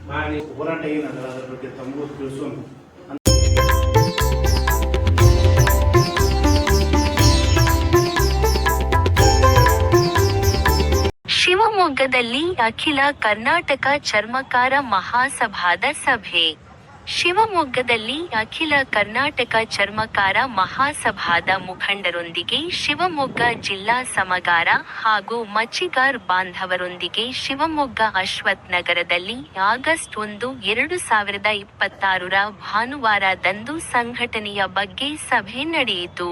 ಮಾಡಿ ಹೋರಾಟ ಏನದ ಅದರ ಬಗ್ಗೆ ತಮಗೂ ತಿಳಿಸೋಣ. ಶಿವಮೊಗ್ಗದಲ್ಲಿ ಅಖಿಲ ಕರ್ನಾಟಕ ಚರ್ಮಕಾರ ಮಹಾಸಭಾದ ಸಭೆ. ಶಿವಮೊಗ್ಗದಲ್ಲಿ ಅಖಿಲ ಕರ್ನಾಟಕ ಚರ್ಮಕಾರ ಮಹಾಸಭಾದ ಮುಖಂಡರೊಂದಿಗೆ ಶಿವಮೊಗ್ಗ ಜಿಲ್ಲಾ ಸಮಗಾರ ಹಾಗೂ ಮಚ್ಚಿಗಾರ್ ಬಾಂಧವರೊಂದಿಗೆ ಶಿವಮೊಗ್ಗ ಅಶ್ವಥ್ ನಗರದಲ್ಲಿ ಆಗಸ್ಟ್ 1, 2026 ಭಾನುವಾರದಂದು ಸಂಘಟನೆಯ ಬಗ್ಗೆ ಸಭೆ ನಡೆಯಿತು.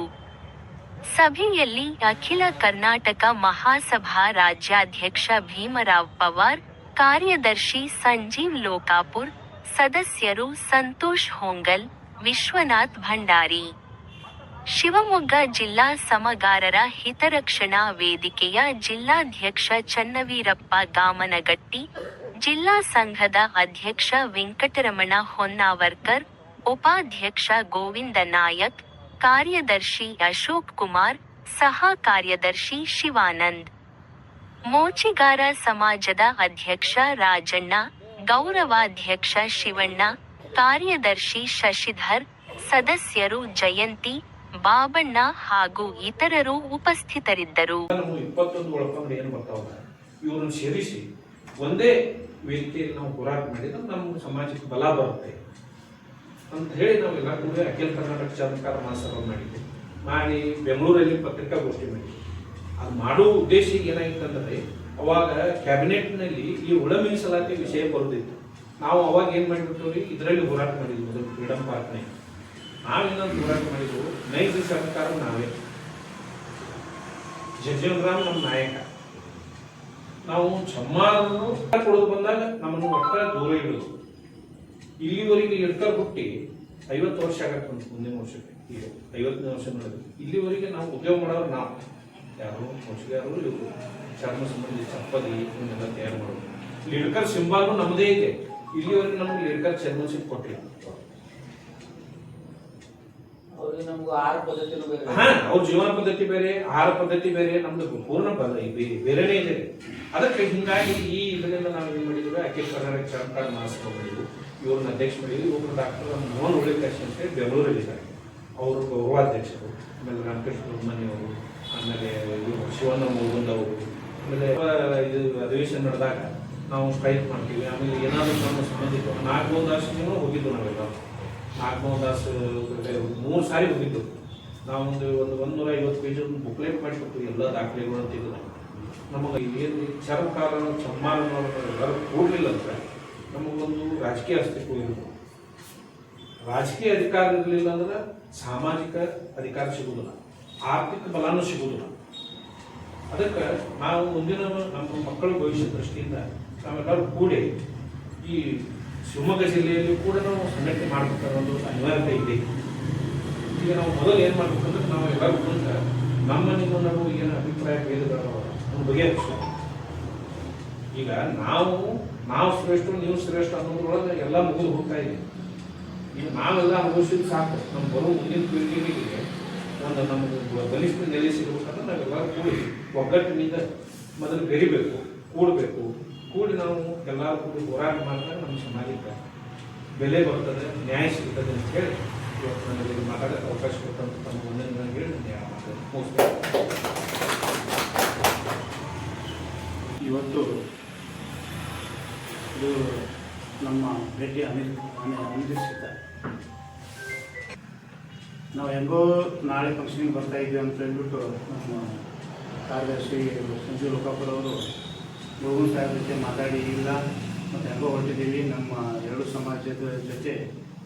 ಸಭೆಯಲ್ಲಿ ಅಖಿಲ ಕರ್ನಾಟಕ ಮಹಾಸಭಾ ರಾಜ್ಯಾಧ್ಯಕ್ಷ ಭೀಮರಾವ್ ಪವಾರ್, ಕಾರ್ಯದರ್ಶಿ ಸಂಜೀವ್ ಲೋಕಾಪುರ್, ಸದಸ್ಯರು ಸಂತೋಷ್ ಹೊಂಗಲ್, ವಿಶ್ವನಾಥ್ ಭಂಡಾರಿ. ಶಿವಮೊಗ್ಗ ಜಿಲ್ಲಾ ಸಮಗಾರರ ಹಿತರಕ್ಷಣಾ ವೇದಿಕೆಯ ಜಿಲ್ಲಾಧ್ಯಕ್ಷ ಚನ್ನವೀರಪ್ಪ ಗಾಮನಗಟ್ಟಿ, ಜಿಲ್ಲಾ ಸಂಘದ ಅಧ್ಯಕ್ಷ ವೆಂಕಟರಮಣ ಹೊನ್ನಾವರ್ಕರ್, ಉಪಾಧ್ಯಕ್ಷ ಗೋವಿಂದ ನಾಯಕ್, ಕಾರ್ಯದರ್ಶಿ ಅಶೋಕ್ ಕುಮಾರ್, ಸಹ ಕಾರ್ಯದರ್ಶಿ ಶಿವಾನಂದ್, ಮೋಚಿಗಾರ ಸಮಾಜದ ಅಧ್ಯಕ್ಷ ರಾಜಣ್ಣ, ಗೌರವಾಧ್ಯಕ್ಷ ಶಿವಣ್ಣ, ಕಾರ್ಯದರ್ಶಿ ಶಶಿಧರ್, ಸದಸ್ಯರು ಜಯಂತಿ, ಬಾಬಣ್ಣ ಹಾಗೂ ಇತರರು ಉಪಸ್ಥಿತರಿದ್ದರು. 21 ಒಳಪಂಗಡ ಏನು ಬರ್ತಾವ ಇವ್ರನ್ನ ಸೇರಿಸಿ ಒಂದೇ ವೇದಿಕೆಯಲ್ಲಿ ನಾವು ಹೋರಾಟ ಮಾಡಿದ್ರೆ ನಮ್ಮ ಸಮಾಜಕ್ಕೆ ಬಲ ಬರುತ್ತೆ ಅಂತ ಹೇಳಿ ನಾವೆಲ್ಲ ಕೂಡ ಅಖಿಲ ಕರ್ನಾಟಕ ಚರ್ಮಕಾರ ಮಹಾಸಭಾ ಮಾಡಿದ್ವಿ. ಮಾಡಿ ಬೆಂಗಳೂರಲ್ಲಿ ಪತ್ರಿಕಾಗೋಷ್ಠಿ ಮಾಡಿದ್ವಿ. ಅದು ಮಾಡುವ ಉದ್ದೇಶ ಏನಾಗಿತ್ತಂದ್ರೆ ಅವಾಗ ಕ್ಯಾಬಿನೆಟ್ನಲ್ಲಿ ಈ ಒಳ ಮೀಸಲಾತಿ ವಿಷಯ ಬರೋದಿತ್ತು. ನಾವು ಅವಾಗ ಏನು ಮಾಡಿಬಿಟ್ಟು ಇದರಲ್ಲಿ ಹೋರಾಟ ಮಾಡಿದ್ವಿ. ಮೊದಲು ಫ್ರೀಡಮ್ ಪಾರ್ಕ್ನಾಗ ನಾವೇನೊಂದು ಹೋರಾಟ ಮಾಡಿದ್ವು. ನೈಜ ಸರ್ಕಾರ ನಾವೇ, ಜಗಜೀವನರಾಮ್ ನಮ್ಮ ನಾಯಕ. ನಾವು ಸಮ್ಮಾನವನ್ನು ಕೊಡೋದು ಬಂದಾಗ ನಮ್ಮನ್ನು ಒಟ್ಟ ದೂರ ಇಡೋದು. ಇಲ್ಲಿವರೆಗೆ ಇಡ್ತಾ ಹುಟ್ಟಿ 50 ವರ್ಷ ಆಗತ್ತೆ. ಮುಂದಿನ ವರ್ಷಕ್ಕೆ ಈಗ 50ನೇ ವರ್ಷ ನಡೆದು ಇಲ್ಲಿವರೆಗೆ ನಾವು ಉದ್ಯೋಗ ಮಾಡೋರು ನಾವು ಯಾರು ಮೋಸಗಾರರು ಇವರು ಚರ್ಮ ಸಂಬಂಧಿ ಚಪ್ಪಲಿ ಇವನ್ನೆಲ್ಲ ತಯಾರು ಮಾಡೋದು. ಲಿಡ್ಕರ್ ಸಿಂಬಾಲು ನಮ್ಮದೇ ಇದೆ. ಇಲ್ಲಿವರೆಗೆ ನಮ್ಗೆ ಲಿಡ್ಕರ್ ಚರ್ಮನ್ಶಿಪ್ ಕೊಟ್ಟಿಲ್ಲ. ಅವ್ರ ಜೀವನ ಪದ್ಧತಿ ಬೇರೆ, ಆಹಾರ ಪದ್ಧತಿ ಬೇರೆ, ನಮ್ದು ಪೂರ್ಣ ಬೇರೆನೇ ಇದೆ. ಅದಕ್ಕೆ ಹಿಂಗಾಗಿ ಈ ಇದರಿಂದ ನಾವು ಏನ್ ಮಾಡಿದ್ವಿ, ಅಖಿಲ ಕರ್ನಾಟಕ ಚರ್ಮಕಾರ ಮಹಾಸಭಾ ಮಾಡಿದ್ವಿ. ಇವ್ರನ್ನ ಅಧ್ಯಕ್ಷ ಮಾಡಿದ್ವಿ. ಇವ್ರನ್ನ ಡಾಕ್ಟರ್ ಮೋಹನ್ ಉಳಿಕಾಶಿ ಅಂತ ಹೇಳಿ ಬೆಂಗಳೂರಲ್ಲಿದ್ದಾರೆ. ಅವರು ಗೌರವಾಧ್ಯಕ್ಷರು. ಆಮೇಲೆ ರಾಮಕೃಷ್ಣ ಅವರು, ಆಮೇಲೆ ಇವರು ಶಿವಣ್ಣ ಮುಗುಂದ್ ಅವರು. ಆಮೇಲೆ ಇದು ಅಧಿವೇಶನ ನಡೆದಾಗ ನಾವು ಸ್ಟ್ರೈಕ್ ಮಾಡ್ತೀವಿ. ಆಮೇಲೆ ಏನಾದರೂ ನಮ್ಮ ಸಂಬಂಧಿತ ನಾಗಮೋಹನ್ ದಾಸ್ ಹೋಗಿದ್ದು. ನಾವೆಲ್ಲ ನಾಗಮೋಹನ್ ದಾಸ್ 3 ಸಾರಿ ಹೋಗಿದ್ದು. ನಾವು ಒಂದು 150 ಪೇಜ್ ಬುಕ್ಲೆಟ್ ಮಾಡಿಕೊಟ್ಟು ಎಲ್ಲ ದಾಖಲೆಗಳು ಅಂತಿದ್ದು. ನಮಗೆ ಏನು ಚರ್ಮಕಾರ ಸಮ್ಮಾನ ಕೂಡಲಿಲ್ಲ ಅಂದ್ರೆ ನಮಗೊಂದು ರಾಜಕೀಯ ಅಸ್ತಿತ್ವ ಇರಬೇಕು. ರಾಜಕೀಯ ಅಧಿಕಾರ ಇರಲಿಲ್ಲ ಅಂದ್ರೆ ಸಾಮಾಜಿಕ ಅಧಿಕಾರ ಸಿಗುವುದಿಲ್ಲ, ಆರ್ಥಿಕ ಬಲಾನು ಸಿಗುವುದಿಲ್ಲ. ಅದಕ್ಕೆ ನಾವು ಮುಂದಿನ ನಮ್ಮ ಮಕ್ಕಳ ಭವಿಷ್ಯ ದೃಷ್ಟಿಯಿಂದ ನಾವೆಲ್ಲರೂ ಕೂಡಿ ಈ ಶಿವಮೊಗ್ಗ ಜಿಲ್ಲೆಯಲ್ಲಿ ಕೂಡ ನಾವು ಸಂಘಟನೆ ಮಾಡಬೇಕನ್ನೋದು ಅನಿವಾರ್ಯತೆ ಇದೆ. ಈಗ ನಾವು ಮೊದಲು ಏನು ಮಾಡ್ಬೇಕಂದ್ರೆ ನಾವು ಎಲ್ಲರೂ ಕುಂತ ನಮ್ಮ ನಿಮ್ಮ ನಡುವೆ ಏನು ಅಭಿಪ್ರಾಯ ಭೇದಗಳು ನಮ್ಮ ಬಗೆಹರಿಸ. ಈಗ ನಾವು ಶ್ರೇಷ್ಠ ನೀವು ಶ್ರೇಷ್ಠ ಅನ್ನೋದ್ರೊಳಗೆ ಎಲ್ಲ ಮುಗಿದು ಹೋಗ್ತಾ ಇದೆ. ಈಗ ನಾವೆಲ್ಲ ಅನುಭವಿಸಿದ್ದು ಸಾಕು. ನಮ್ಮ ಬರೋ ಮುಂದಿನ ಪೀಳಿಗೆಗೆ ಒಂದು ನಮಗೆ ಬಲಿಷ್ಠ ನೆಲೆ ಸಿಗಬೇಕಂದ್ರೆ ನಾವೆಲ್ಲ ಕೂಡಿ ಒಗ್ಗಟ್ಟಿನಿಂದ ಮೊದಲು ಬೆರಿಬೇಕು, ಕೂಡಿ ನಾವು ಎಲ್ಲರೂ ಕೂಡಿ ಹೋರಾಟ ಮಾಡಿದಾಗ ನಮ್ಮ ಸಮಾಜಕ್ಕೆ ಬೆಲೆ ಬರ್ತದೆ, ನ್ಯಾಯ ಸಿಗ್ತದೆ ಅಂತ ಹೇಳಿ ಇವತ್ತು ನನಗೆ ಮಾತಾಡೋಕ್ಕೆ ಅವಕಾಶ ಕೊಟ್ಟಂತ ತಮ್ಮ ಮುಂದಿನ ಹೇಳಿ ಮುಗಿಸ್ತಾರೆ. ಇವತ್ತು ಇದು ನಮ್ಮ ಭೇಟಿ ಅನಿರೀಕ್ಷಿತ. ನಾವು ಹೆಂಗೋ ನಾಳೆ ಫಂಕ್ಷನ್ಗೆ ಬರ್ತಾ ಇದ್ದೀವಿ ಅಂತ ಹೇಳ್ಬಿಟ್ಟು ನಮ್ಮ ಕಾರ್ಯದರ್ಶಿ ಸಂಜೀವ್ ಲೋಕಾಪುರ್ ಅವರು ಗೋವಿಂದ ಸಾಹೇಬ್ ಜೊತೆ ಮಾತಾಡಿ ಇಲ್ಲ ಮತ್ತು ಹೆಂಗೋ ಹೊರಟಿದ್ದೀವಿ, ನಮ್ಮ 2 ಸಮಾಜದ ಜೊತೆ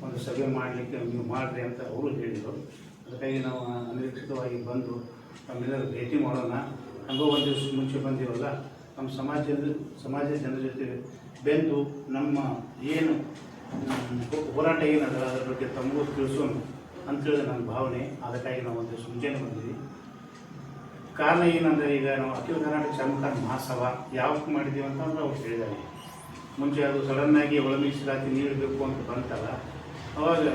ಒಂದು ಸಭೆ ಮಾಡಲಿಕ್ಕೆ ನೀವು ಮಾಡಿರಿ ಅಂತ ಅವರು ಹೇಳಿದರು. ಅದಕ್ಕಾಗಿ ನಾವು ಅನಿರೀಕ್ಷಿತವಾಗಿ ಬಂದು ನಮ್ಮೆಲ್ಲರೂ ಭೇಟಿ ಮಾಡೋಣ. ಹೆಂಗೋ ಒಂದು ದಿವಸ ಮುಂಚೆ ಬಂದಿವಲ್ಲ, ನಮ್ಮ ಸಮಾಜ ಜನರ ಜೊತೆ ಬೆಂದು ನಮ್ಮ ಏನು ಹೋರಾಟ ಏನದ ಅದರ ಬಗ್ಗೆ ತಮಗೂ ತಿಳಿಸೋಣ ಅಂತೇಳಿ ನನ್ನ ಭಾವನೆ. ಅದಕ್ಕಾಗಿ ನಾವು ಒಂದು ದಿವಸ ಮುಂಚೆನೇ ಬಂದಿದ್ದೀವಿ. ಕಾರಣ ಏನಂದರೆ, ಈಗ ನಾವು ಅಖಿಲ ಕರ್ನಾಟಕ ಚರ್ಮಕಾರ ಮಹಾಸಭಾ ಯಾವಕ್ಕೆ ಮಾಡಿದ್ದೀವಿ ಅಂತಂದ್ರೆ ಅವ್ರು ಹೇಳಿದ್ದಾರೆ. ಮುಂಚೆ ಅದು ಸಡನ್ನಾಗಿ ಒಳ ಮೀಸಲಾತಿ ನೀಡಬೇಕು ಅಂತ ಬಂತಲ್ಲ, ಅವಾಗ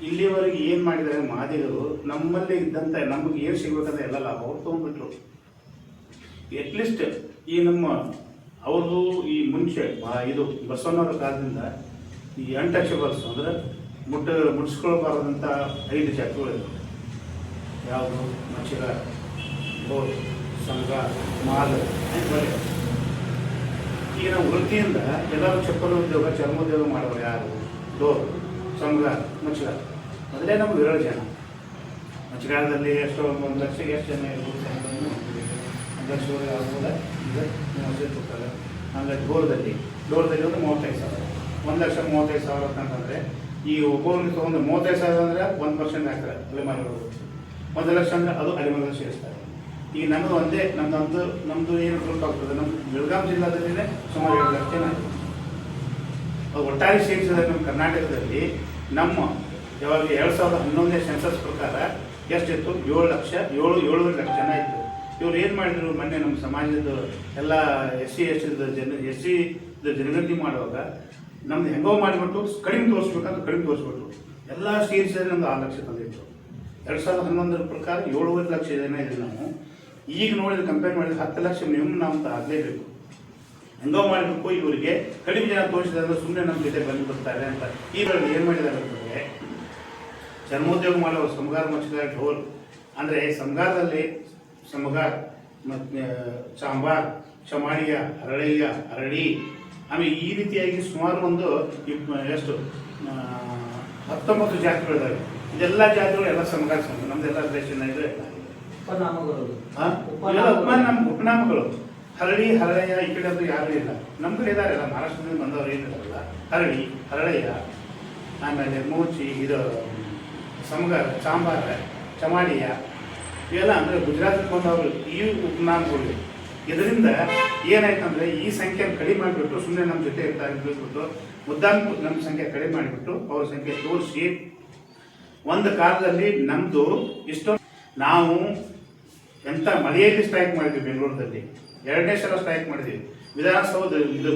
ಇಲ್ಲಿವರೆಗೆ ಏನು ಮಾಡಿದ್ದಾರೆ ಮಾದಿಗರು, ನಮ್ಮಲ್ಲೇ ಇದ್ದಂಥ ನಮಗೆ ಏನು ಸಿಗ್ಬೇಕಂದ್ರೆ ಎಲ್ಲ ಲಾಭ ಅವ್ರು ತೊಗೊಂಡ್ಬಿಟ್ರು. ಅಟ್ಲೀಸ್ಟ್ ಈ ನಮ್ಮ ಅವ್ರದ್ದು ಈ ಮುಂಚೆ ಇದು ಬಸವಣ್ಣವರ ಕಾಲದಿಂದ ಈ ಅನ್ಟಚಬಲ್ಸ್ ಅಂದರೆ ಮುಟ್ಟಿಸ್ಕೊಳ್ಬಾರದಂಥ 5 ಜಾತಿಗಳಿವೆ. ಯಾವುದು? ಮಚ್ಚಿಗ, ಬೋರ್, ಸಂಘ, ಮಾಲ್, ಬಳೆ. ಈಗ ನಾವು ವೃತ್ತಿಯಿಂದ ಎಲ್ಲರೂ ಚಪ್ಪಲ ಉದ್ಯೋಗ, ಚರ್ಮೋದ್ಯೋಗ ಮಾಡೋರು ಯಾರು? ಡೋರ್, ಸಂಘ, ಮಚ್ಚಿಗ. ಮೊದಲೇ ನಮ್ಗೆ ವಿರಳ ಜನ. ಮಚ್ಚಗಾಲದಲ್ಲಿ ಎಷ್ಟೋ 1 ಲಕ್ಷಕ್ಕೆ ಎಷ್ಟು ಜನ ಇರ್ಬೋದು? 1 ಲಕ್ಷವರೆಗೆ ಆಗ್ಬೋದ? ಈಗ 30 ಕೊಡ್ತಾರೆ. ಆಮೇಲೆ ಡೋರ್ದಲ್ಲಿ ಒಂದು 35,000. 1,35,000 ಅಂತಂದರೆ ಈ ಒಬ್ಬೊಬ್ಬರಿಗೆ ತೊಗೊಂಡು 35,000 ಅಂದರೆ 1% ಹಾಕ್ತಾರೆ ಅಲೆಮಾರಿಗಳು. 1 ಲಕ್ಷ ಅಂದರೆ ಅದು ಅಲೆಮಾರಿಗಳು ಸೇರಿಸ್ತಾರೆ. ಈಗ ನಮ್ಮದು ಒಂದೇ ನಮ್ಮದು ಏನು ಗೊತ್ತಾಗ್ತದೆ, ನಮ್ಮ ಬೆಳಗಾವಿ ಜಿಲ್ಲಾದಲ್ಲಿನೇ ಸುಮಾರು 7 ಲಕ್ಷ ಜನ ಇದೆ. ಅದು ಒಟ್ಟಾರೆ ಸೇರಿಸಿದರೆ ನಮ್ಮ ಕರ್ನಾಟಕದಲ್ಲಿ ನಮ್ಮ ಯಾವಾಗ 2011ನೇ ಸೆನ್ಸಸ್ ಪ್ರಕಾರ ಎಷ್ಟಿತ್ತು? 7,7,7 ಲಕ್ಷ ಜನ ಇತ್ತು. ಇವ್ರು ಏನು ಮಾಡಿದ್ರು? ಮೊನ್ನೆ ನಮ್ಮ ಸಮಾಜದ ಎಲ್ಲ SC ಜನಗಣತಿ ಮಾಡುವಾಗ ನಮ್ದು ಹೆಂಗೋ ಮಾಡಿಬಿಟ್ಟು ಕಡಿಮೆ ತೋರಿಸ್ಬೇಕಂತ ಕಡಿಮೆ ತೋರಿಸ್ಬಿಟ್ರು. ಎಲ್ಲ ಸೇರಿಸಿದ್ರೆ ನಮ್ದು 6 ಲಕ್ಷ ತಂದಿತ್ತು. 2011 ಪ್ರಕಾರ 7,5 ಲಕ್ಷ ಜನ ಇದೆ ನಾವು. ಈಗ ನೋಡಿದ್ರೆ ಕಂಪೇರ್ ಮಾಡಿದ್ರೆ 10 ಲಕ್ಷ ಮಿನಿಮಮ್ ನಾವು ಅಂತ ಆಗಲೇಬೇಕು. ಹೆಂಗೋ ಮಾಡಬೇಕು. ಇವರಿಗೆ ಕಡಿಮೆ ಜನ ತೋರಿಸಿದ್ರೆ ಸುಮ್ಮನೆ ನಮ್ಮ ಜೊತೆ ಬಂದುಬಿಡ್ತಾರೆ ಅಂತ ಈಗಲ್ಲಿ ಏನು ಮಾಡಿದ್ದಾರೆ ಅಂತಂದರೆ, ಚರ್ಮೋದ್ಯೋಗ ಮಾಡುವ ಸಮಗಾರ, ಮಚ್ಚಗಾರ, ಢೋಲ್ ಅಂದರೆ ಸಮಗಾರದಲ್ಲಿ ಸಮಗಾರ ಮತ್ತು ಚಾಂಬಾರ್, ಚಮಾಡಿಯ, ಹರಳಯ್ಯ, ಹರಡಿ, ಆಮೇಲೆ ಈ ರೀತಿಯಾಗಿ ಸುಮಾರು ಒಂದು ಎಷ್ಟು 19 ಜಾತಿಗಳಿದ್ದಾವೆ. ಇದೆಲ್ಲ ಜಾತಿಗಳು ಎಲ್ಲ ಸಮಗಾರ ಸಂಘ. ನಮ್ದೆಲ್ಲ ರೇಷನ್ ಇದೆ. ಉಪನಾಮಗಳು ಹರಳಿ, ಹರಳಯ್ಯ ಈ ಕಡೆ ಅದು ಯಾರು ಇಲ್ಲ. ನಮ್ಮ ಕಡೆ ಇದ್ದಾರೆ, ಎಲ್ಲ ಮಹಾರಾಷ್ಟ್ರದಿಂದ ಬಂದವರು ಏನಿದಾರಲ್ಲ, ಹರಳಿ, ಹರಳಯ್ಯ, ಆಮೇಲೆ ಮೂಚಿ, ಇದು ಸಮಗಾರ, ಚಾಂಬಾರ, ಚಮಾಡಿಯ, ಇವೆಲ್ಲ ಅಂದರೆ ಗುಜರಾತಿಗೆ ಬಂದವರು ಈ ಉಪನಾಮಗಳು. ಇದರಿಂದ ಏನಾಯ್ತಂದ್ರೆ ಈ ಸಂಖ್ಯೆ ಕಡಿಮೆ ಮಾಡಿಬಿಟ್ಟು ಸುಮ್ಮನೆ ನಮ್ಮ ಜೊತೆ ಇರ್ತಾರೆ ಬಿಟ್ಟು ಮುದ್ದಾನ್ ನಮ್ಮ ಸಂಖ್ಯೆ ಕಡಿಮೆ ಮಾಡಿಬಿಟ್ಟು ಅವ್ರ ಸಂಖ್ಯೆ ತೋರಿಸಿ ಒಂದು ಕಾಲದಲ್ಲಿ ನಮ್ಮದು ಇಷ್ಟೊಂದು ನಾವು ಎಂಥ ಮಳೆಯಲ್ಲಿ ಸ್ಟ್ರೈಕ್ ಮಾಡಿದ್ವಿ. ಬೆಂಗಳೂರಲ್ಲಿ 2ನೇ ಸಲ ಸ್ಟ್ರೈಕ್ ಮಾಡಿದ್ವಿ. ವಿಧಾನಸೌಧ ಇದು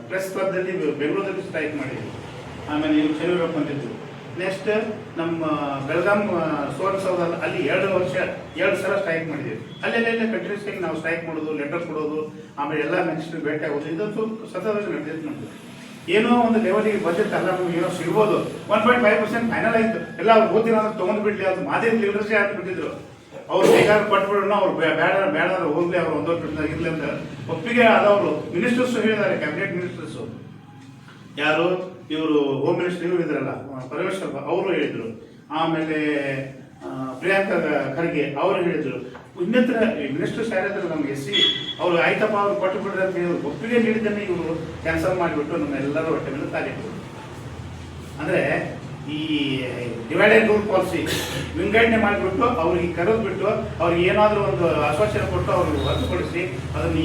ಪ್ರೆಸ್ ಕ್ಲಬ್ದಲ್ಲಿ ಬೆಂಗಳೂರಲ್ಲಿ ಸ್ಟ್ರೈಕ್ ಮಾಡಿದ್ವಿ. ಆಮೇಲೆ ನೀವು ಶನಿವಾರ ಬಂದಿದ್ದು. ನೆಕ್ಸ್ಟ್ ನಮ್ಮ ಬೆಳಗಾಂ ಸುವರ್ಣಸೌಧ ಅಲ್ಲಿ 2 ಸಲ ಸ್ಟ್ರೈಕ್ ಮಾಡಿದ್ದೀವಿ. ಅಲ್ಲೆಲ್ಲ ಕಂಟಿನ್ಯೂಸ್ ಆಗಿ ನಾವು ಸ್ಟ್ರೈಕ್ ಮಾಡೋದು, ಲೆಟರ್ ಕೊಡೋದು, ಆಮೇಲೆ ಎಲ್ಲ ಮಿನಿಸ್ಟ್ರಿ ಭೇಟಿ ಆಗೋದು, ಇದೊಂದು ಸತತವಾಗಿ ನಡೆದಿತ್ತು ನಮ್ಮದು. ಏನೋ ಒಂದು ಲೆವೆಲಿಗೆ ಬಜೆಟ್ ಎಲ್ಲ ನಮ್ಗೆ ಏನೋ ಸಿಗ್ಬೋದು. 1.5% ಫೈನಲ್ ಆಯಿತು. ಎಲ್ಲ ಅವ್ರು ಓದಿನ ತೊಗೊಂಡು ಬಿಡ್ಲಿ, ಅದು ಮಾದೇ ಲೀಡರ್ಶಿಪ್ ಹಾಕಿಬಿಟ್ಟಿದ್ರು. ಅವ್ರು ಬೇಕಾದ್ರೆ ಕೊಟ್ಬಿಡೋಣ, ಅವ್ರು ಬೇಡ ಹೋಗ್ಲಿ, ಅವ್ರು 1 ವರ್ಷ ಇರಲಿ ಅಂತ ಒಪ್ಪಿಗೆ ಆದವರು ಮಿನಿಸ್ಟರ್ಸ್ ಹೇಳಿದ್ದಾರೆ. ಕ್ಯಾಬಿನೆಟ್ ಮಿನಿಸ್ಟರ್ಸು ಯಾರು? ಇವರು ಹೋಮ್ ಮಿನಿಸ್ಟರ್ ಇವರು ಇದ್ರಲ್ಲ, ಪರಮೇಶ್ವರ್, ಅವರು ಹೇಳಿದರು. ಆಮೇಲೆ ಪ್ರಿಯಾಂಕಾ ಖರ್ಗೆ ಅವರು ಹೇಳಿದರು. ಇನ್ನಿತರ ಮಿನಿಸ್ಟರ್ಸ್ ಯಾರಿದ್ರು ನಮ್ಗೆ SC ಅವರು ಆಯ್ತಪ್ಪ ಅವ್ರು ಕೊಟ್ಟು ಬಿಡ್ರಿ ಅಂತ ಹೇಳಿದ್ರು. ಒಪ್ಪಿಗೆ ನೀಡಿದ್ದನ್ನೇ ಇವರು ಕ್ಯಾನ್ಸಲ್ ಮಾಡಿಬಿಟ್ಟು ನಮ್ಮೆಲ್ಲರೂ ಹೊಟ್ಟೆ ಮೇಲೆ ತಾಗಿದ್ರು. ಅಂದರೆ ಈ ಡಿವೈಡೆಡ್ ರೂಲ್ ಪಾಲಿಸಿ ವಿಂಗಡಣೆ ಮಾಡಿಬಿಟ್ಟು ಅವ್ರಿಗೆ ಕರೆದ್ಬಿಟ್ಟು ಅವ್ರಿಗೆ ಏನಾದರೂ ಒಂದು ಆಶ್ವಾಸನೆ ಕೊಟ್ಟು ಅವ್ರಿಗೆ ಹೊರತುಪಡಿಸಿ ಅದನ್ನು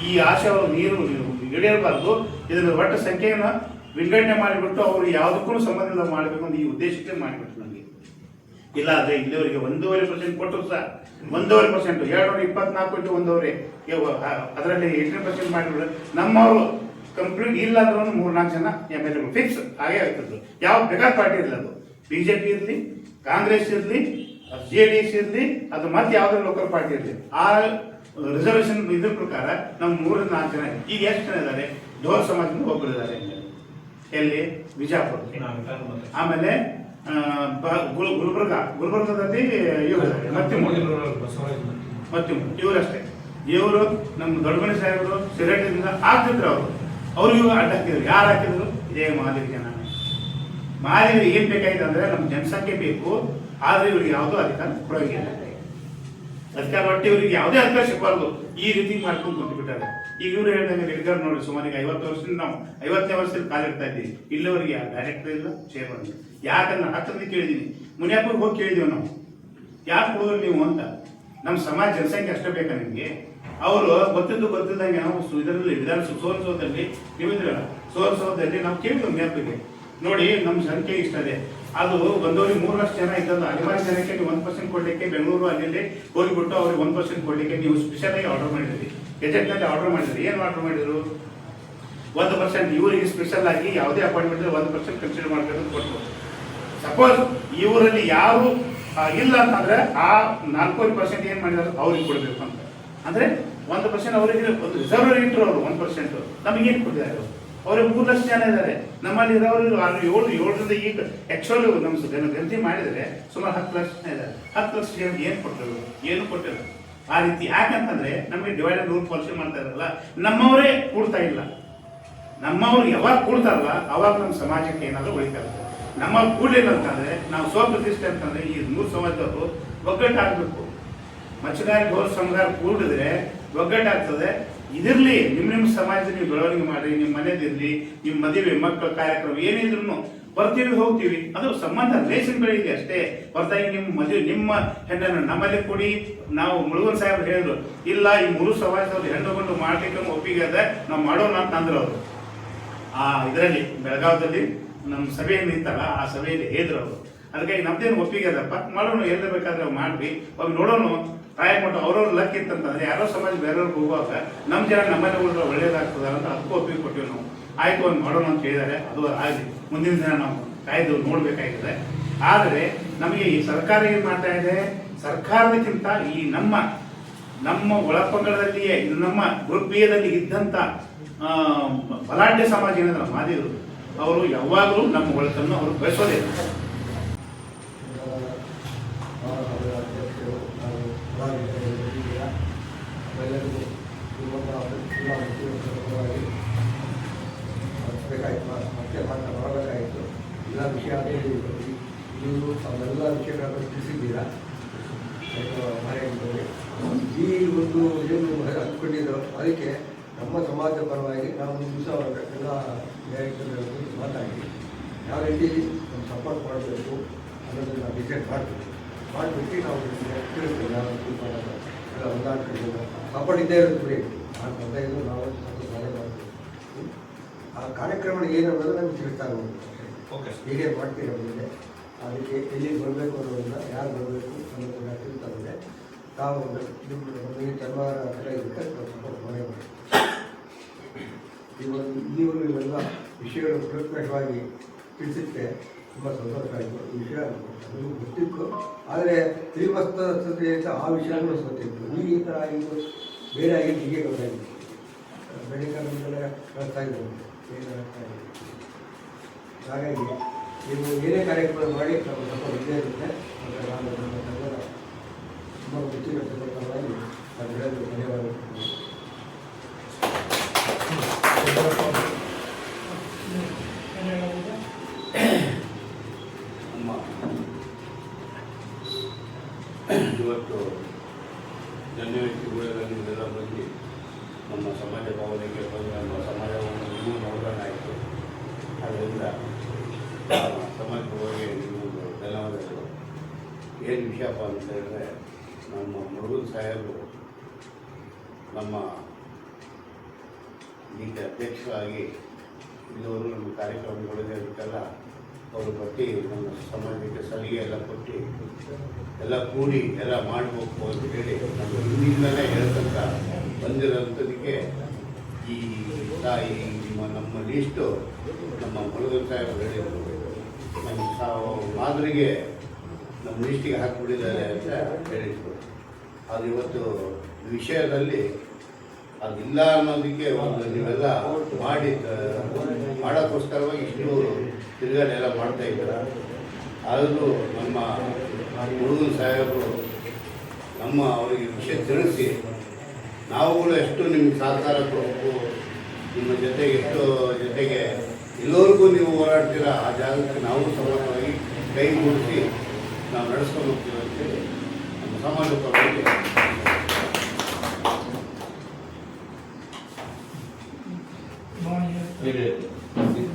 ಈ ಆಶೆ ಅವರು ನೀರು ಈಡೇರಬಾರ್ದು. ಇದನ್ನು ಒಟ್ಟು ಸಂಖ್ಯೆಯನ್ನು ವಿಂಗಡಣೆ ಮಾಡಿಬಿಟ್ಟು ಅವರು ಯಾವುದಕ್ಕೂ ಸಂಬಂಧ ಮಾಡಬೇಕು ಅಂತ ಈ ಉದ್ದೇಶಕ್ಕೆ ಮಾಡಿಬಿಟ್ಟು ನಮಗೆ ಇಲ್ಲ. ಆದರೆ ಇಲ್ಲಿವರೆಗೆ 1.5% ಕೊಟ್ಟರು ಸಹ 1.5%, 224 × 1.5 ಅದರಲ್ಲಿ 18% ಮಾಡಿಬಿಟ್ಟು ನಮ್ಮವರು ಕಂಪ್ಲೀಟ್ ಇಲ್ಲ ಅಂದ್ರೂ 3-4 ಜನ MLA ಫಿಕ್ಸ್ ಆಗೇ ಆಗ್ತದ್ದು. ಯಾವ ಬೇಕಾದ ಪಾರ್ಟಿ ಇರಲಿ, ಅದು BJP ಇರಲಿ, ಕಾಂಗ್ರೆಸ್ ಇರಲಿ, JDS ಇರಲಿ, ಅದು ಮತ್ತೆ ಯಾವುದೇ ಲೋಕಲ್ ಪಾರ್ಟಿ ಇರಲಿ, ಆ ರಿಸರ್ವೇಷನ್ ಇದ್ರ ಪ್ರಕಾರ ನಮ್ಮ 3-4 ಜನ. ಈಗ ಎಷ್ಟು ಜನ ಇದ್ದಾರೆ? ಢೋಲ್ ಸಮಾಜದಿಂದ ಒಬ್ಬರು ಇದ್ದಾರೆ. ಎಲ್ಲಿ? ವಿಜಯಪುರ. ಆಮೇಲೆ ಗುಲ್ಬರ್ಗದಲ್ಲಿ ಮತ್ತೆ ಇವರಷ್ಟೇ. ಇವರು ನಮ್ಮ ದೊಡ್ಡಮನಿ ಸಾಹೇಬರು ಸಿರಟ್ಟಿನಿಂದ ಆಗ್ತಿದ್ರು. ಅವ್ರಿಗೂ ಅಡ್ಡ ಹಾಕಿದ್ರು. ಯಾರು ಹಾಕಿದ್ರು? ಇದೇ ಮಾದಿಗ ಜನ. ಮಾದಿಗರಿಗೆ ಏನ್ ಬೇಕಾಗಿದೆ ಅಂದ್ರೆ ನಮ್ಮ ಜನಸಂಖ್ಯೆ ಬೇಕು, ಆದ್ರೆ ಇವ್ರಿಗೆ ಯಾವುದೋ ಅಧಿಕಾರ ಕೊಡೋಂಗಿಲ್ಲ. ಅಧಿಕಾರ ಒಟ್ಟು ಇವ್ರಿಗೆ ಯಾವುದೇ ಅಧಿಕಾರ ಸಿಗಬಾರ್ದು. ಈ ರೀತಿ ಮಾಡ್ಕೊಂಡು ಕುಂತ್ಬಿಟ್ಟಾರೆ. ಈಗ ಇವ್ರು ಹೇಳಿದಂಗೆ ರೆಡ್ಗರ್ ನೋಡಿ, ಸುಮಾರು 50 ವರ್ಷದಿಂದ ನಾವು 50ನೇ ವರ್ಷದಲ್ಲಿ ಕಾಲಿಡ್ತಾ ಇದ್ದೀವಿ. ಇಲ್ಲಿವರೆಗೆ ಡೈರೆಕ್ಟರ್ ಇಲ್ಲ, ಚೇರ್ಮನ್ ಇಲ್ಲ. ಯಾಕಂದ್ರೆ ಹತ್ತಲ್ಲಿ ಕೇಳಿದೀನಿ, ಮುನಿಯಪ್ಪಗೆ ಹೋಗಿ ಕೇಳಿದೀವಿ ನಾವು, ಯಾಕೆ ಕೊಡೋದು ನೀವು ಅಂತ. ನಮ್ಮ ಸಮಾಜ ಜನಸಂಖ್ಯೆ ಅಷ್ಟೇ ಬೇಕಾ ನಿಮಗೆ? ಅವರು ಗೊತ್ತಿದ್ದಂಗೆ ನಾವು ಇದರಲ್ಲಿ ವಿಧಾನಸೌಧದಲ್ಲಿ ನೀವು ಇದ್ರಲ್ಲ, ಸುವರ್ಣಸೌಧದಲ್ಲಿ ನಾವು ಕೇಳಿದ್ವಿ ಮುನಿಯಪ್ಪಗೆ, ನೋಡಿ ನಮ್ಮ ಸಂಖ್ಯೆ ಇಷ್ಟ ಇದೆ, ಅದು 1.3 ಲಕ್ಷ ಜನ ಇದ್ದದ್ದು ಅನಿವಾರ್ಯ ಜನಕ್ಕೆ ನೀವು 1% ಕೊಡಲಿಕ್ಕೆ ಬೆಂಗಳೂರು ಅಲ್ಲಿ ಹೋಗಿಬಿಟ್ಟು ಅವ್ರಿಗೆ 1% ಕೊಡಲಿಕ್ಕೆ ನೀವು ಸ್ಪೆಷಲ್ ಆಗಿ ಆರ್ಡರ್ ಮಾಡಿದ್ರಿ, ಗೆಜೆಟ್ನಲ್ಲಿ ಆರ್ಡರ್ ಮಾಡಿದ್ರಿ. ಏನು ಆರ್ಡರ್ ಮಾಡಿದ್ರು? 1% ಇವರಿಗೆ ಸ್ಪೆಷಲ್ ಆಗಿ ಯಾವುದೇ ಅಪಾಯಿಂಟ್ಮೆಂಟ್ 1% ಕನ್ಸಿಡರ್ ಮಾಡಬೇಕು ಕೊಟ್ಟರು. ಸಪೋಸ್ ಇವರಲ್ಲಿ ಯಾರು ಇಲ್ಲ ಅಂತಂದ್ರೆ ಆ 4% ಏನು ಮಾಡಿದಾರೆ ಅವ್ರಿಗೆ ಕೊಡಬೇಕು ಅಂತ. ಅಂದರೆ 1% ಅವರಿಗೆ ಒಂದು ರಿಸರ್ವ್ ಇಟ್ಟರು ಅವರು 1%. ನಮಗೇನು ಕೊಟ್ಟಿದ್ದಾರೆ ಅವರು? ಅವ್ರಿಗೆ 3 ಲಕ್ಷ ಜನ ಇದ್ದಾರೆ. ನಮ್ಮಲ್ಲಿ ಇರೋರು 7ರಿಂದ ಈಗ ಆ್ಯಕ್ಚುಲಿ ನಮ್ಮ ಗಣತಿ ಮಾಡಿದರೆ ಸುಮಾರು 10 ಲಕ್ಷ ಜನ ಇದ್ದಾರೆ. 10 ಲಕ್ಷ ಜನಕ್ಕೆ ಏನು ಕೊಟ್ಟರು? ಏನು ಕೊಟ್ಟಿಲ್ಲ. ಆ ರೀತಿ ಯಾಕಂತಂದ್ರೆ ನಮಗೆ ಡಿವೈಡ್ ರೂಲ್ ಪಾಲಿಸಿ ಮಾಡ್ತಾ ಇರಲ್ಲ, ನಮ್ಮವರೇ ಕೂಡ್ತಾ ಇಲ್ಲ. ನಮ್ಮವ್ರು ಯಾವಾಗ ಕೂಡ್ತಾರಲ್ಲ ಅವಾಗ ನಮ್ಮ ಸಮಾಜಕ್ಕೆ ಏನಾದರೂ ಉಳಿತಾರೆ. ನಮ್ಮ ಕೂಡಲಿಲ್ಲ ಅಂತಂದ್ರೆ ನಾವು ಸ್ವಪ್ರತಿಷ್ಠೆ ಅಂತಂದ್ರೆ ಈ 3 ಸಮಾಜದವರು ಒಗ್ಗಟ್ಟಾಗಬೇಕು. ಮಚ್ಚಗಾರಿಕೆ ಹೋದ ಸಮುದಾಯ ಕೂಡಿದ್ರೆ ಒಗ್ಗಟ್ಟಾಗ್ತದೆ. ಇದಿರಲಿ, ನಿಮ್ಮ ಸಮಾಜದ ನೀವು ಬೆಳವಣಿಗೆ ಮಾಡಿ, ನಿಮ್ಮ ಮನೆದಿರಲಿ, ನಿಮ್ಮ ಮದುವೆ ಮಕ್ಕಳ ಕಾರ್ಯಕ್ರಮ ಏನಿದ್ರು ಬರ್ತೀವಿ ಹೋಗ್ತೀವಿ, ಅದು ಸಂಬಂಧ ರಿಲೇಷನ್ ಬೆಳಿಗ್ಗೆ ಅಷ್ಟೇ ಹೊರತಾಗಿ ನಿಮ್ಮ ಮದುವೆ ನಿಮ್ಮ ಹೆಣ್ಣನ್ನು ನಮ್ಮಲ್ಲಿ ಕೊಡಿ. ನಾವು ಮುಳುಗನ್ ಸಾಹೇಬ್ ಹೇಳಿದ್ರು, ಇಲ್ಲ ಈ 3 ಸಮಾಜದವ್ರು ಹೆಣ್ಣುಗೊಂಡು ಮಾಡ್ಲಿಕ್ಕೆ ಒಪ್ಪಿಗೆ ಅದ, ನಾವು ಮಾಡೋಣ ಅಂತ ಅಂದ್ರು ಅವರು. ಆ ಇದರಲ್ಲಿ ಬೆಳಗಾವದಲ್ಲಿ ನಮ್ಮ ಸಭೆಯನ್ನು ಇತ್ತಲ್ಲ, ಆ ಸಭೆಯಲ್ಲಿ ಹೇಳಿದ್ರು ಅವರು. ಅದಕ್ಕಾಗಿ ನಮ್ದೇನು ಒಪ್ಪಿಗೆ ಅದಪ್ಪ, ಮಾಡೋಣ, ಎಲ್ಲ ಬೇಕಾದ್ರೆ ಮಾಡ್ರಿ, ಒಮ್ಮೆ ನೋಡೋಣ, ಟ್ರೈ ಮಾಡಿ. ಅವ್ರವ್ರ ಲಕ್ ಇತ್ತಂತಂದ್ರೆ ಯಾರೋ ಸಮಾಜ ಬೇರೆಯವ್ರಿಗೆ ಹೋಗುವಾಗ ನಮ್ಮ ಜನ ನಮ್ಮಲ್ಲಿ ಉಳಿದ್ರೆ ಒಳ್ಳೇದಾಗ್ತದ ಅಂತ ಅದಕ್ಕೂ ಒಪ್ಪಿಗೆ ಕೊಟ್ಟಿವಿ ನಾವು. ಆಯ್ತು ಒಂದು ಮಾಡೋಣ ಅಂತ ಹೇಳಿದ್ದಾರೆ. ಅದು ಆಗಲಿ, ಮುಂದಿನ ದಿನ ನಾವು ಕಾಯ್ದು ನೋಡ್ಬೇಕಾಗಿದೆ. ಆದರೆ ನಮಗೆ ಈ ಸರ್ಕಾರ ಏನು ಮಾಡ್ತಾ ಇದೆ, ಸರ್ಕಾರದಕ್ಕಿಂತ ಈ ನಮ್ಮ ಒಳಪಂಗಡದಲ್ಲಿಯೇ ನಮ್ಮ ಗುರುಪೀಯದಲ್ಲಿ ಇದ್ದಂಥ ಬಲಾಢ್ಯ ಸಮಾಜ ಏನಾದ್ರೆ ಮಾದಿದ್ರು, ಅವರು ಯಾವಾಗಲೂ ನಮ್ಮ ಒಳತನ್ನು ಅವರು ಬಯಸೋದಿಲ್ಲ. ಮತ್ತೆ ಮಾಡಬೇಕಾಯಿತು. ಎಲ್ಲ ವಿಷಯ ನೀವು ಅವೆಲ್ಲ ವಿಷಯಗಳನ್ನು ತಿಳಿಸಿದ್ದೀರಾ. ಈ ಒಂದು ಏನು ಅಂದ್ಕೊಂಡಿದ್ರು ಅದಕ್ಕೆ ನಮ್ಮ ಸಮಾಜದ ಪರವಾಗಿ ನಾವು ಒಂದು ದಿವಸ ಎಲ್ಲ ಡೈರೆಕ್ಟರ್ ಮಾತಾಡಿ ಯಾವ ರೀತಿ ನಮ್ಮ ಸಪೋರ್ಟ್ ಮಾಡಬೇಕು ಅನ್ನೋದನ್ನು ನಾವು ಡಿಸೈಡ್ ಮಾಡಿಬಿಟ್ಟು ನಾವು ತಿಳಿಸ್ತೇವೆ. ಯಾವ ರೀತಿ ಮಾಡೋದು ಎಲ್ಲ ಹೊಂದಾಣಿಕೆ ಸಪೋರ್ಟ್ ಇದ್ದೇ ಇರುತ್ತೆ ಬಿಡಿ. ಆ ತಂದೆಯದು ನಾವು ಸಹಾಯ ಮಾಡ್ತೀವಿ. ಆ ಕಾರ್ಯಕ್ರಮ ಏನು ಅನ್ನೋದು ನಮ್ಗೆ ತಿಳಿಸ್ತಾ ಹೋಗ್ತೀವಿ. ಹೀಗೆ ಮಾಡ್ತೀವಿ ನಮಗೆ. ಅದಕ್ಕೆ ಎಲ್ಲಿ ಬರಬೇಕು ಅನ್ನೋದನ್ನ, ಯಾರು ಬರಬೇಕು ಅನ್ನೋದನ್ನ ತಿಳಿಸ್ತಾ ಇದೆ. ತಾವು ನಮಗೆ ಶನಿವಾರ ಹತ್ರ ಇದಕ್ಕೆ ನಾವು ಸಪೋರ್ಟ್ ಮಾಡೇ ಮಾಡಿ ನೀವು ಇವೆಲ್ಲ ವಿಷಯಗಳು ಪ್ರತ್ಯಕ್ಷವಾಗಿ ತಿಳಿಸಿಕ್ಕೆ ತುಂಬ ಸಂತೋಷ ಆಯಿತು. ಈ ವಿಷಯ ನಮಗೂ ಗೊತ್ತಿತ್ತು, ಆದರೆ ತಿಳಿಮಸ್ತತೆ ಆ ವಿಷಯಗಳು ಗೊತ್ತಿತ್ತು. ಈಗ ಈ ಥರ ಆಗಿದ್ದು ಬೇರೆ ಆಗಿದ್ದು ಹೀಗೆ ಗೊತ್ತಾಗಿತ್ತು. ಮೆಡಿಕಲ್ ಕಳಿಸ್ತಾ ಇದ್ದಾರೆ, ಏನಾಗ್ತಾ ಇದೆ. ಹಾಗಾಗಿ ನೀವು ಏನೇ ಕಾರ್ಯಕ್ರಮ ಮಾಡಿ ನಮ್ಮ ಸ್ವಲ್ಪ ಇದ್ದೇ ಇರುತ್ತೆ. ಮತ್ತು ನಾನು ನಮ್ಮ ತಂಡದ ತುಂಬ ಹೆಚ್ಚಿನ ಸಂದರ್ಭವಾಗಿ ನಾನು ಹೇಳಲು ಧನ್ಯವಾದಗಳು. ಇವತ್ತು ಜನವ್ಯಕ್ತಿಗಳಲ್ಲಿ ಇದೆಲ್ಲ ಬಂದು ನಮ್ಮ ಸಮಾಜ ಭಾವನೆಗೆ ಬಂದು ನಮ್ಮ ಸಮಾಜವನ್ನು ಇನ್ನೂ ನೋಡೋಣ ಆಯಿತು. ಆದ್ದರಿಂದ ಸಮಾಜ ಭಾವನೆಗೆ ಇನ್ನೊಂದು ಧನ್ಯವಾದಗಳು. ಏನು ವಿಷಯಪ್ಪ ಅಂತ ಹೇಳಿದ್ರೆ, ನಮ್ಮ ಮುರುಗನ್ ಸಾಹೇಬರು ನಮ್ಮ ಈಗ ಅಧ್ಯಕ್ಷರಾಗಿ ಇಲ್ಲಿವರು ನಮ್ಮ ಕಾರ್ಯಕ್ರಮಗಳಿಗೆ ಅದಕ್ಕೆಲ್ಲ ಅವರು ಬಟ್ಟಿ ನಮ್ಮ ಸಮಾಜಕ್ಕೆ ಸಲಿಗೆ ಎಲ್ಲ ಕೊಟ್ಟು ಎಲ್ಲ ಕೂಡಿ ಎಲ್ಲ ಮಾಡಬೇಕು ಅಂತ ಹೇಳಿ ನಮ್ಮ ಹಿಂದಿನಿಂದಲೇ ಹೇಳ್ತಂತ ಬಂದಿರೋಂಥದಕ್ಕೆ ಈ ತಾಯಿ ನಮ್ಮ ಲೀಸ್ಟು ನಮ್ಮ ಮುರುಗನ್ ಸಾಹೇಬರು ಹೇಳಿದರು. ನಮ್ಮ ಮಾದರಿಗೆ ನಮ್ಮ ಲೀಸ್ಟಿಗೆ ಹಾಕಿಬಿಟ್ಟಿದ್ದಾರೆ ಅಂತ ಹೇಳಿದರು. ಅದು ಇವತ್ತು ವಿಷಯದಲ್ಲಿ ಅದಿಲ್ಲ ಅನ್ನೋದಕ್ಕೆ ಒಂದು ನೀವೆಲ್ಲ ಮಾಡೋಕ್ಕೋಸ್ಕರವಾಗಿ ಇಷ್ಟು ತಿರುಗಾಡಿ ಎಲ್ಲ ಮಾಡ್ತಾ ಇದ್ದಾರೆ. ಆದರೂ ನಮ್ಮ ಮುರುಗನ್ ಸಾಹೇಬರು ಅವರಿಗೆ ವಿಷಯ ತಿಳಿಸಿ ನಾವುಗಳು ಎಷ್ಟು ನಿಮ್ಗೆ ಸಹಕಾರ ಕೊಡಬೇಕು, ನಿಮ್ಮ ಜೊತೆಗೆ ಎಲ್ಲರಿಗೂ ನೀವು ಹೋರಾಡ್ತೀರ, ಆ ಜಾಗಕ್ಕೆ ನಾವು ಸಮಾನವಾಗಿ ಕೈ ಮೂಡಿಸಿ ನಾವು ನಡೆಸ್ಕೊಂಡು ಹೋಗ್ತೀವಿ ಅಂತೇಳಿ ನಮ್ಮ ಸಮಾಜ ಪರವಾಗಿ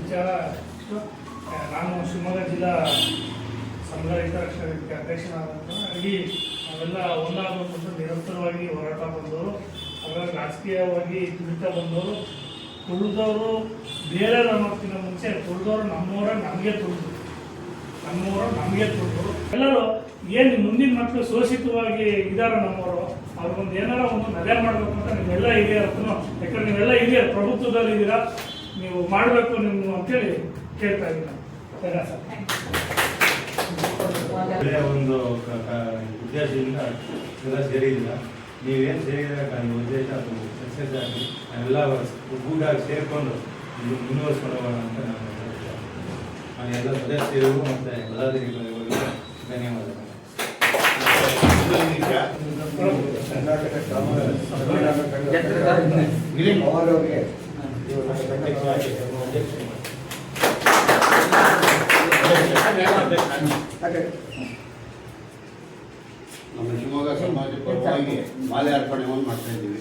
ವಿಚಾರ ನಾನು ಶಿವಮೊಗ್ಗ ಜಿಲ್ಲಾ ಸಮುದಾಯ ರಕ್ಷಣಾ ವೇದಿಕೆ ಅಧ್ಯಕ್ಷನಾದಂಥ ಇಡೀ ನಾವೆಲ್ಲ ಒಂದಾಗಬೇಕು ಅಂತ ನಿರಂತರವಾಗಿ ಹೋರಾಟ ಬಂದವರು, ಹಾಗಾಗಿ ರಾಜಕೀಯವಾಗಿ ದುಡಿತಾ ಬಂದವರು. ತುಳಿದವರು ಬೇರೆ ಅನ್ನೋದಕ್ಕಿಂತ ಮುಂಚೆ ತುಳಿದವರು ನಮ್ಮವರ ನಮಗೆ ತುಳಿದ್ರು. ಎಲ್ಲರೂ ಏನು ಮುಂದಿನ ಮಕ್ಕಳು ಶೋಷಿತವಾಗಿ ಇದ್ದಾರೆ ನಮ್ಮವರು, ಅವ್ರಿಗೊಂದು ಏನಾರ ಒಂದು ನಡೆ ಮಾಡಬೇಕು ಅಂತ ನೀವೆಲ್ಲ ಹಿರಿಯರನ್ನು, ಯಾಕಂದ್ರೆ ನೀವೆಲ್ಲ ಹಿರಿಯರು ಪ್ರಭುತ್ವದಲ್ಲಿ ಇದ್ದೀರಾ, ನೀವು ಮಾಡಬೇಕು ನೀವು ಅಂತೇಳಿ ಕೇಳ್ತಾ ಇದ್ದೀನಿ. ಒಳ್ಳೆಯ ಒಂದು ಉದ್ದೇಶದಿಂದ ಎಲ್ಲ ಸೇರಿಲ್ಲ. ನೀವೇನು ಸೇರಿದಾಗ ನಿಮ್ಮ ಉದ್ದೇಶ ಅದು ಸಕ್ಸಸ್ ಆಗಿ ನಾವೆಲ್ಲ ಒಗ್ಗೂಟಾಗಿ ಸೇರಿಕೊಂಡು ಇದು ಮುಂದುವರಿಸ್ಕೊಂಡು ಹೋಗೋಣ ಅಂತ ನಾನು ಎಲ್ಲ ಸದಸ್ಯರಿಗೂ ಮತ್ತು ಪದಾಧಿಕಾರಿಗಳಿಗೂ ಧನ್ಯವಾದಗಳು. ಕರ್ನಾಟಕ ಅವರವರಿಗೆ ನಮ್ಮ ಶಿವಮೊಗ್ಗ ಸಮಾಜ ಪರವಾಗಿ ಮಾಲೆ ಅರ್ಪಣೆಯನ್ನು ಮಾಡ್ತಾ ಇದ್ದೀವಿ.